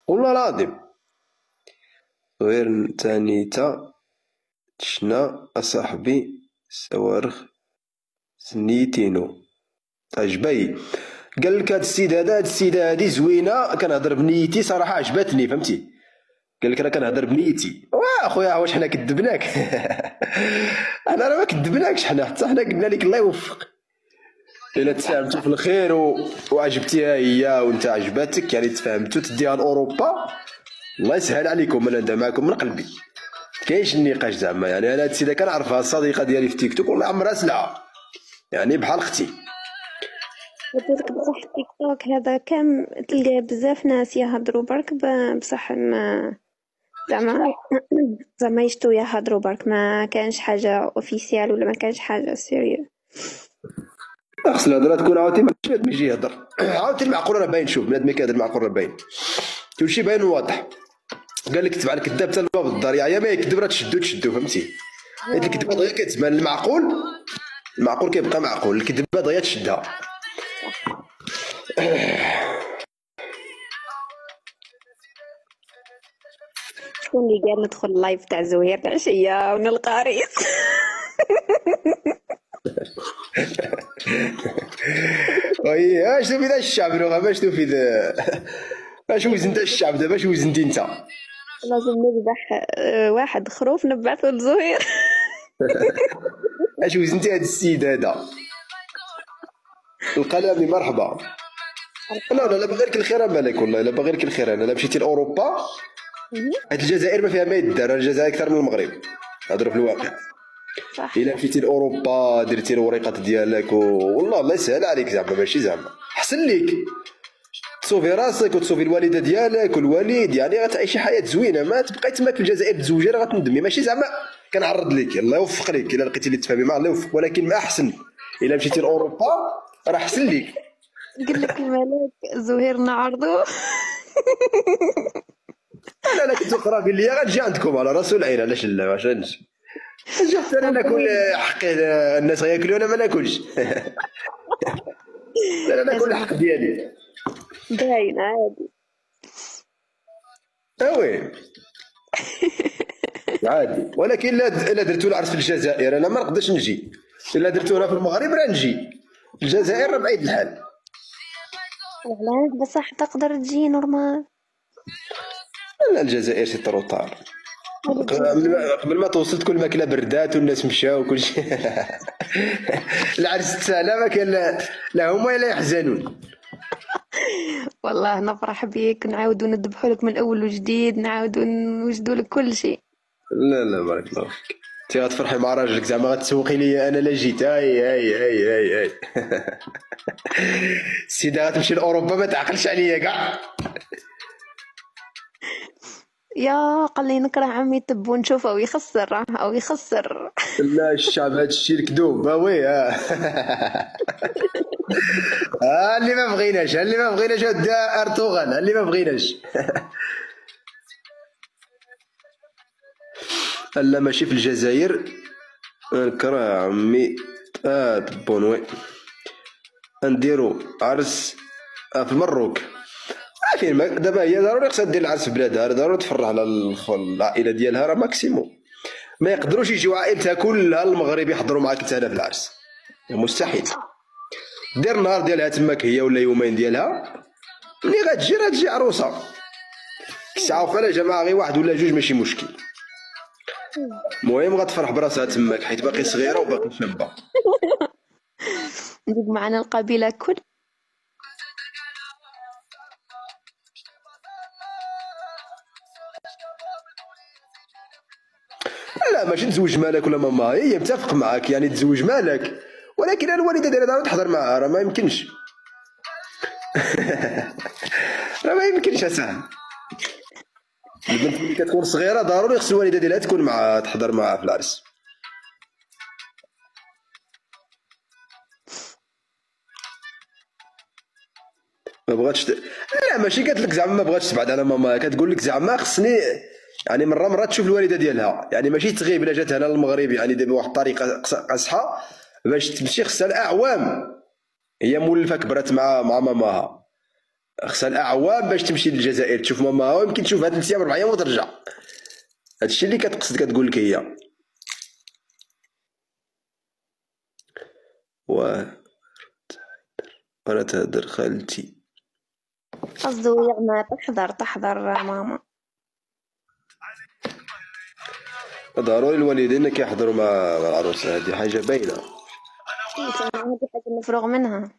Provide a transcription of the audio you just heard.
والله العظيم. غير تانيتا تشنا أصاحبي صواريخ سنيتينو عجباي. قال لك هاد السيدة هادي زوينة، كنهضر بنيتي صراحة عجبتني فهمتي. قال لك انا كنهضر بنيتي، واه اخويا واش حنا كذبناك؟ انا راه ما كذبناكش، حتى حنا قلنا لك الله يوفق. الا تفاهمتوا في الخير وعجبتيها هي وانت عجباتك، يعني تفاهمتوا تديها لاوروبا، الله يسهل عليكم. انا ندعي معكم من قلبي، كاينش النقاش زعما. يعني انا هاد السيده كنعرفها، الصديقه ديالي في تيك توك، والله عمرها سلعه، يعني بحال اختي. قلتلك بصح التيك توك هذا كام تلقى بزاف ناس يهضروا برك بصح ما زعما زعما يشتو يهضروا برك ما كانش حاجة اوفيسيال ولا ما كانش حاجة سيريو. خص الهضره تكون عاوتاني، ماشي بنادم يجي يهضر عاوتاني معقول راه باين. شوف بنادم كيهضر معقول راه باين، كلشي باين وواضح. قال لك تبع الكذاب حتى الباب الدار، يا ما يكذب راه تشدو فهمتي. حيت الكذبه دغيا كتبان، المعقول المعقول كيبقى معقول، الكذبه دغيا تشدها. شكون اللي قال ندخل لايف تاع زهير العشية ونلقى ريس؟ وي اش تفيد الشعب لغه، باش تفيد اش وزنت الشعب دابا، اش وزنتي انت؟ لازم نذبح واحد خروف نبعثه لزهير. اش وزنتي هاد السيد هذا؟ القلم مرحبا. لا لا لا، باغي لك الخير مالك، والله الا باغي لك الخير. انا مشيتي لاوروبا، هاد الجزائر ما فيها ما يدار، الجزائر اكثر من المغرب، هضروا في الواقع. صح. الا مشيتي لاوروبا درتي الوريقات ديالك والله الله يسهل عليك زعما، ماشي زعما احسن ليك تصوفي راسك وتصوفي الوالده ديالك والوالد، يعني غتعيشي حياه زوينه. ما تبقاي تماك في الجزائر تزوجي راه غتندمي، ماشي زعما كنعرض لك، الله يوفق لك الا لقيتي اللي تفهمي معاه الله يوفق، ولكن ما احسن الا مشيتي لاوروبا راه احسن ليك. قل لك الملاك زهير نعرضو. انا كنت قرابين ليا غنجي عندكم على راس العين، علاش لا؟ واش غنجي؟ نجي حتى انا ناكل حق الناس غياكلوا انا ما ناكلش. انا ناكل لازم الحق ديالي. باين عادي. وي عادي، ولكن الا درتو العرس في الجزائر انا ما نقدرش نجي، الا درتو هنا في المغرب راه نجي، الجزائر راه بعيد الحال. علاه بصح تقدر تجي نورمال. لا الجزائر سي طروطار، ولا تجي قبل ما توصل تكون الماكله بردات والناس مشاو وكل شيء. العرس تسالى ما كان لا هما لا يحزنون. والله نفرح بيك نعاودو نذبحوا لك من اول وجديد نعاودو نوجدوا لك كل شيء. لا لا بارك الله فيك، انت غتفرحي مع راجلك زعما غتسوقي لي انا لا جيت. هاي السيده غتمشي لاوروبا ما تعقلش عليا كاع. يا قال لي نكره عمي تب ونشوفه او يخسر او يخسر. لا الشعب هذا الشيء الكذوب وي اللي ما بغيناش، اللي ما بغيناش دا ارطغرل، اللي ما بغيناش. لا ماشي في الجزائر، نكره عمي بونوي نديرو عرس في المروك. عارفين دابا هي ضروري خصها دير العرس في بلادها، ضروري تفرح على العائله ديالها، راه ماكسيموم. ما يقدروش يجيو عائلتها كلها المغرب يحضروا معاك انت هنا في العرس، مستحيل. دير النهار ديالها تماك هي ولا يومين ديالها، ملي غتجي راه تجي عروسه. كيسعاو فيها جماعه غير واحد ولا جوج ماشي مشكل، المهم غتفرح براسها تماك حيت باقي صغيره وباقي شابه. نديك معنا القبيله كل. لا ماشي تزوج مالك ولا ماما، هي متفق معاك يعني تزوج مالك، ولكن الوالده ديالها تحضر معاها، راه ما يمكنش. راه ما يمكنش اسهل. البنت ملي كتكون صغيره ضروري خص الوالده ديالها تكون معاها تحضر معاها في العرس. ما بغاتش لا ماشي قالت لك زعما ما بغاتش تبعد على ماما، كتقول لك زعما خصني يعني مره تشوف الوالده ديالها، يعني ماشي تغيب الا جات هنا للمغرب، يعني دابا بواحد الطريقه قاصحه باش تمشي خصها الاعوام، هي مولفه كبرات مع ماماها. خصها الاعوام باش تمشي للجزائر تشوف ماماها، ويمكن تشوفها 3 ايام 4 ايام وترجع. هادشي اللي كتقصد كتقول لك هي. وانا تهدر خالتي. قصدو زعما تحضر ماما. ضروري الوالدين كيحضروا مع العروسه، هذه حاجه باينه. هذه حاجة مفروغ منها.